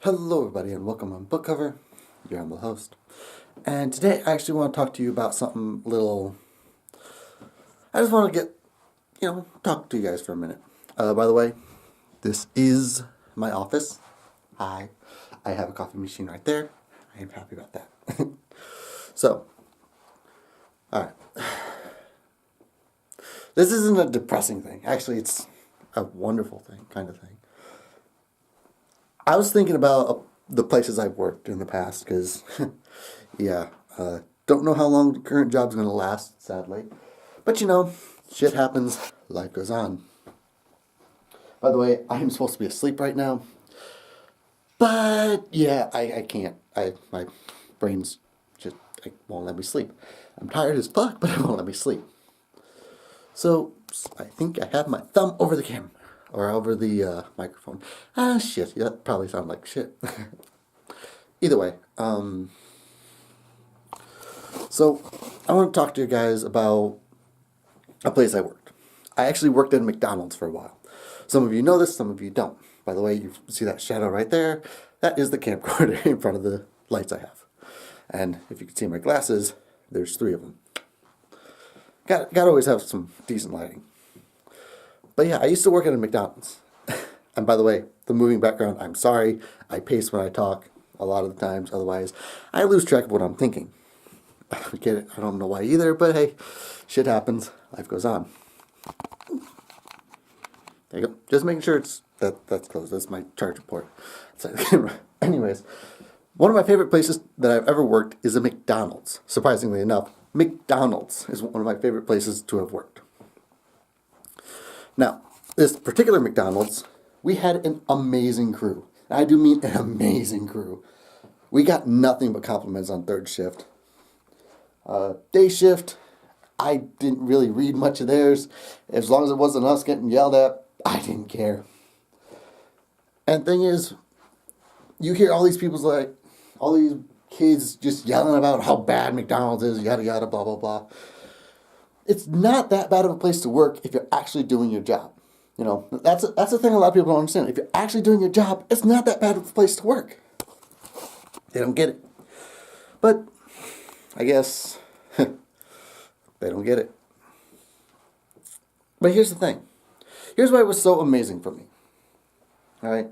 Hello everybody and welcome on Book Cover, your humble host. And today I actually want to talk to you about something little. I just want to talk to you guys for a minute. By the way, this is my office. Hi. I have a coffee machine right there. I am happy about that. So, alright. This isn't a depressing thing. Actually, it's a wonderful thing, kind of thing. I was thinking about the places I've worked in the past because, yeah, don't know how long the current job's going to last, sadly. But shit happens, life goes on. By the way, I am supposed to be asleep right now. But, yeah, I can't. My brain's just won't let me sleep. I'm tired as fuck, but it won't let me sleep. So, I think I have my thumb over the camera. Or over the microphone. Ah, shit. Yeah, that probably sounded like shit. Either way, so I want to talk to you guys about a place I worked. I actually worked at McDonald's for a while. Some of you know this, some of you don't. By the way, you see that shadow right there? That is the camcorder in front of the lights I have. And if you can see my glasses, there's 3 of them. Got to always have some decent lighting. But yeah, I used to work at a McDonald's. And by the way, the moving background, I'm sorry. I pace when I talk a lot of the times. Otherwise, I lose track of what I'm thinking. I get it. I don't know why either, but hey, shit happens. Life goes on. There you go. Just making sure that's closed. That's my charger port. Anyways, one of my favorite places that I've ever worked is a McDonald's. Surprisingly enough, McDonald's is one of my favorite places to have worked. Now, this particular McDonald's, we had an amazing crew. And I do mean an amazing crew. We got nothing but compliments on third shift. Day shift, I didn't really read much of theirs. As long as it wasn't us getting yelled at, I didn't care. And thing is, you hear all these all these kids just yelling about how bad McDonald's is, yada yada, blah blah blah. It's not that bad of a place to work if you're actually doing your job. That's the thing a lot of people don't understand. If you're actually doing your job, it's not that bad of a place to work. They don't get it. But I guess they don't get it. But here's the thing. Here's why it was so amazing for me. All right?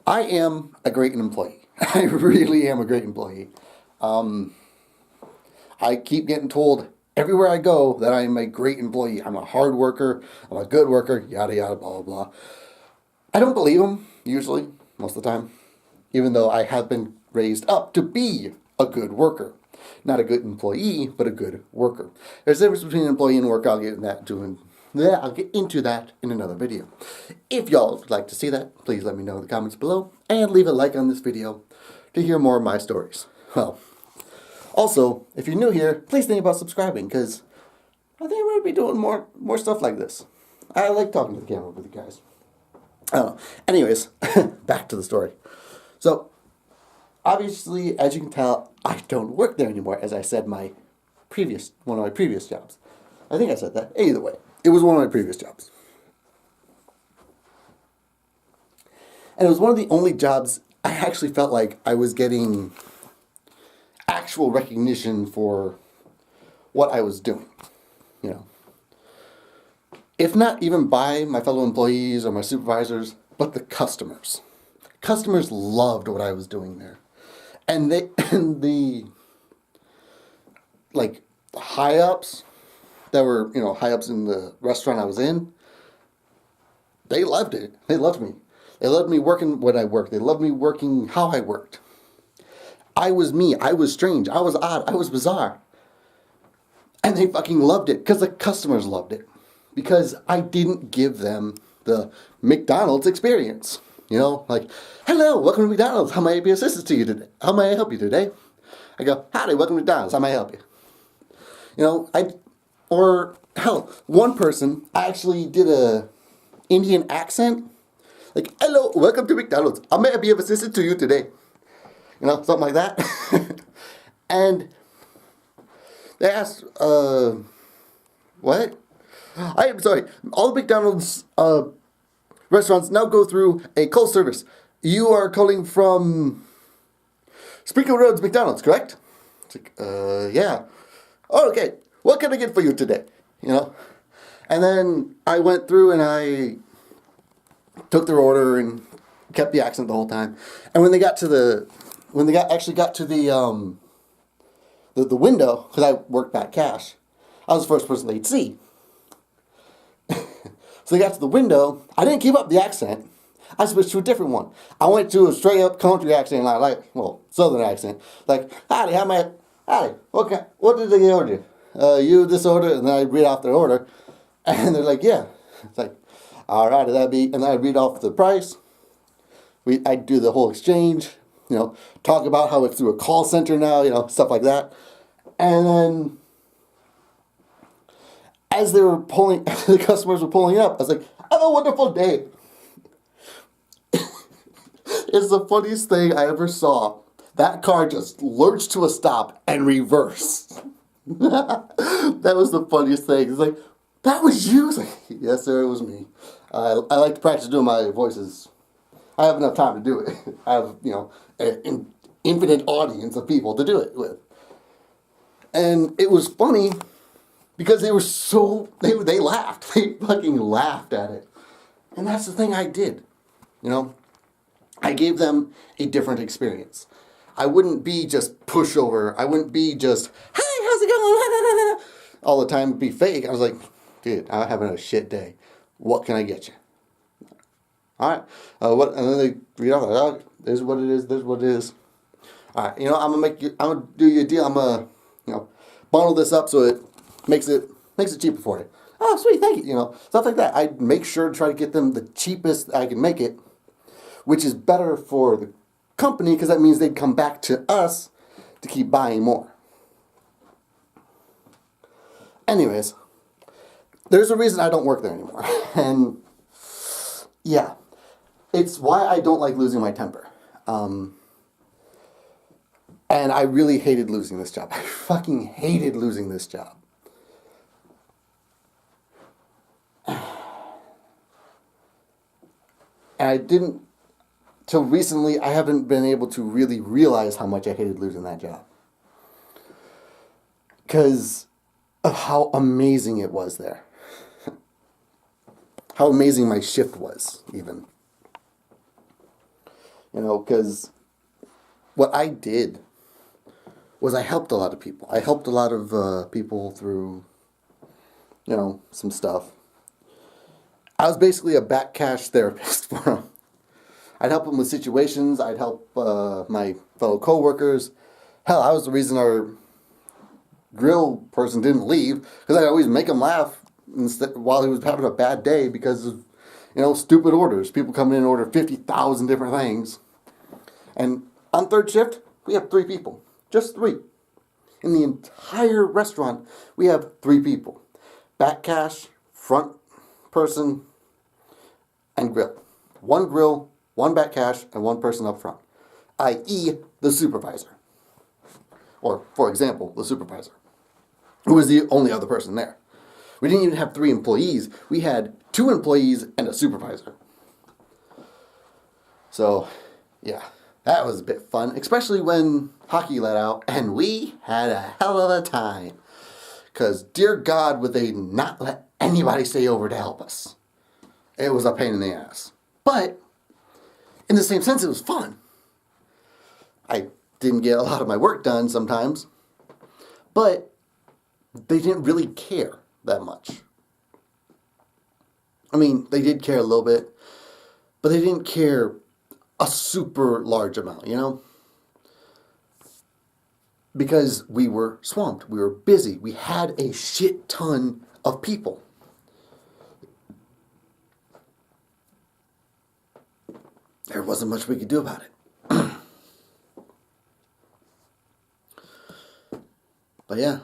I am a great employee. I really am a great employee. I keep getting told everywhere I go that I'm a great employee. I'm a hard worker. I'm a good worker. Yada, yada, blah, blah, blah. I don't believe them, usually, most of the time. Even though I have been raised up to be a good worker. Not a good employee, but a good worker. There's a difference between an employee and worker. I'll get into that in another video. If y'all would like to see that, please let me know in the comments below. And leave a like on this video to hear more of my stories. Well, also, if you're new here, please think about subscribing, because I think we're going to be doing more stuff like this. I like talking to the camera with you guys. I don't know. Anyways, back to the story. So, obviously, as you can tell, I don't work there anymore, as I said one of my previous jobs. I think I said that. Either way, it was one of my previous jobs. And it was one of the only jobs I actually felt like I was getting actual recognition for what I was doing, If not even by my fellow employees or my supervisors, but the customers. Customers loved what I was doing there. And the high ups that were, high ups in the restaurant I was in, they loved it. They loved me. They loved me working when I worked. They loved me working how I worked. I was me. I was strange. I was odd. I was bizarre. And they fucking loved it because the customers loved it. Because I didn't give them the McDonald's experience. Hello, welcome to McDonald's. How may I be of assistance to you today? How may I help you today? I go, howdy, welcome to McDonald's. How may I help you? Or hell, one person actually did a Indian accent. Hello, welcome to McDonald's. How may I be of assistance to you today? Something like that. And they asked, what? I am sorry. All the McDonald's restaurants now go through a call service. You are calling from Sprinkle Roads McDonald's, correct? It's like, yeah. Oh, okay. What can I get for you today? You know? And then I went through and I took their order and kept the accent the whole time. And when they got to the window, because I worked back cash, I was the first person they'd see. So they got to the window. I didn't keep up the accent. I switched to a different one. I went to a straight up country accent, southern accent. Like, howdy, what did they order? You this order, and then I read off their order, and they're like, yeah. It's like, all right, and then I read off the price. I do the whole exchange, talk about how it's through a call center now, stuff like that, and then as the customers were pulling up, I was like, have a wonderful day. It's the funniest thing I ever saw. That car just lurched to a stop and reversed. That was the funniest thing. It's like, that was you? Like, yes, sir, it was me. I like to practice doing my voices. I have enough time to do it. I have, an infinite audience of people to do it with. And it was funny because they laughed. They fucking laughed at it. And that's the thing I did. I gave them a different experience. I wouldn't be just pushover. I wouldn't be just, hi, how's it going? All the time, be fake. I was like, dude, I'm having a shit day. What can I get you? All right. And then they read off, oh, this is what it is. This is what it is. All right. I'm gonna do you a deal. I'm gonna, bundle this up so it makes it cheaper for you. Oh, sweet, thank you. Stuff like that. I make sure to try to get them the cheapest I can make it, which is better for the company because that means they'd come back to us to keep buying more. Anyways, there's a reason I don't work there anymore. And yeah, it's why I don't like losing my temper. And I really hated losing this job. I fucking hated losing this job. And till recently, I haven't been able to really realize how much I hated losing that job. Because of how amazing it was there. How amazing my shift was, even. Because what I did was I helped a lot of people. I helped a lot of people through, some stuff. I was basically a back cash therapist for them. I'd help them with situations. I'd help my fellow coworkers. Hell, I was the reason our grill person didn't leave because I'd always make him laugh while he was having a bad day because of, stupid orders. People come in and order 50,000 different things. And on third shift, we have 3 people. Just 3. In the entire restaurant, we have 3 people. Back cash, front person, and grill. 1 grill, 1 back cash, and 1 person up front, i.e. the supervisor. Or, for example, the supervisor, who was the only other person there. We didn't even have 3 employees. We had 2 employees and a supervisor. So, yeah, that was a bit fun, especially when hockey let out, and we had a hell of a time. Because, dear God, would they not let anybody stay over to help us. It was a pain in the ass. But, in the same sense, it was fun. I didn't get a lot of my work done sometimes, but they didn't really care that much. I mean, they did care a little bit, but they didn't care a super large amount, Because we were swamped, we were busy, we had a shit ton of people. There wasn't much we could do about it. But yeah,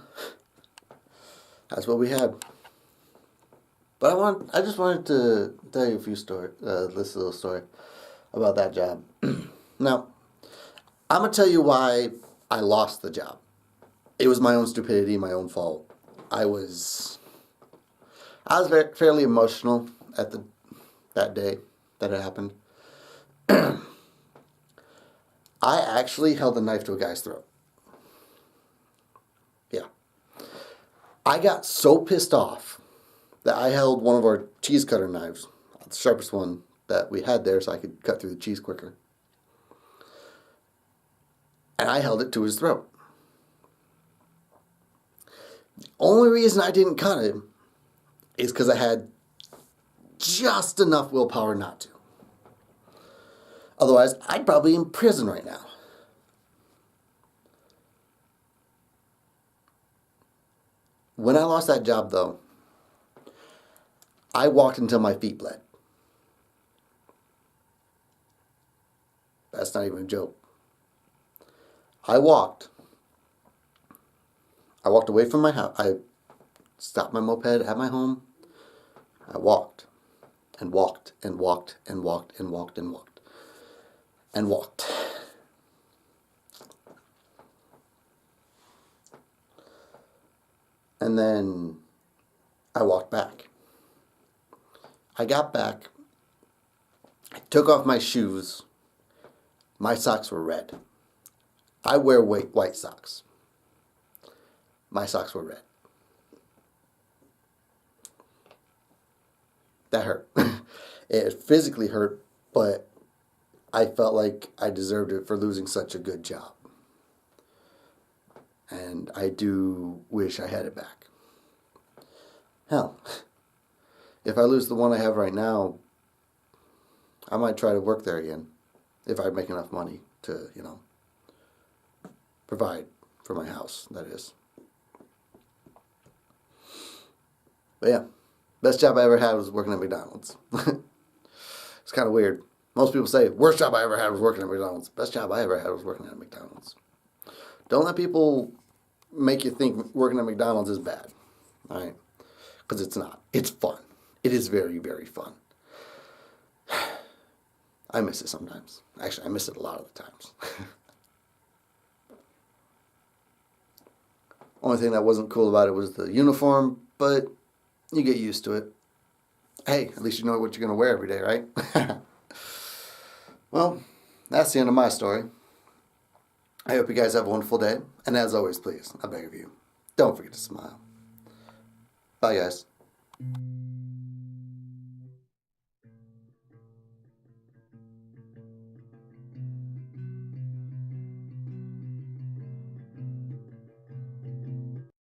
that's what we had. But I just wanted to tell you this little story about that job. Now, I'm going to tell you why I lost the job. It was my own stupidity, my own fault. I was fairly emotional that day. that had happened. I actually held a knife to a guy's throat. Yeah. I got so pissed off that I held one of our cheese cutter knives, the sharpest one that we had there, so I could cut through the cheese quicker. And I held it to his throat. The only reason I didn't cut him is because I had just enough willpower not to. Otherwise, I'd probably be in prison right now. When I lost that job, though, I walked until my feet bled. That's not even a joke. I walked away from my house. I stopped my moped at my home. I walked and walked and walked and walked and walked and walked and walked. And then I walked back. I got back. I took off my shoes. My socks were red. I wear white socks. My socks were red. That hurt. It physically hurt, but I felt like I deserved it for losing such a good job. And I do wish I had it back. Hell, if I lose the one I have right now, I might try to work there again. If I make enough money to, provide for my house, that is. But yeah, best job I ever had was working at McDonald's. It's kind of weird. Most people say, worst job I ever had was working at McDonald's. Best job I ever had was working at McDonald's. Don't let people make you think working at McDonald's is bad. All right? Because it's not. It's fun. It is very, very fun. I miss it sometimes. Actually, I miss it a lot of the times. Only thing that wasn't cool about it was the uniform, but you get used to it. Hey, at least you know what you're going to wear every day, right? Well, that's the end of my story. I hope you guys have a wonderful day. And as always, please, I beg of you, don't forget to smile. Bye, guys.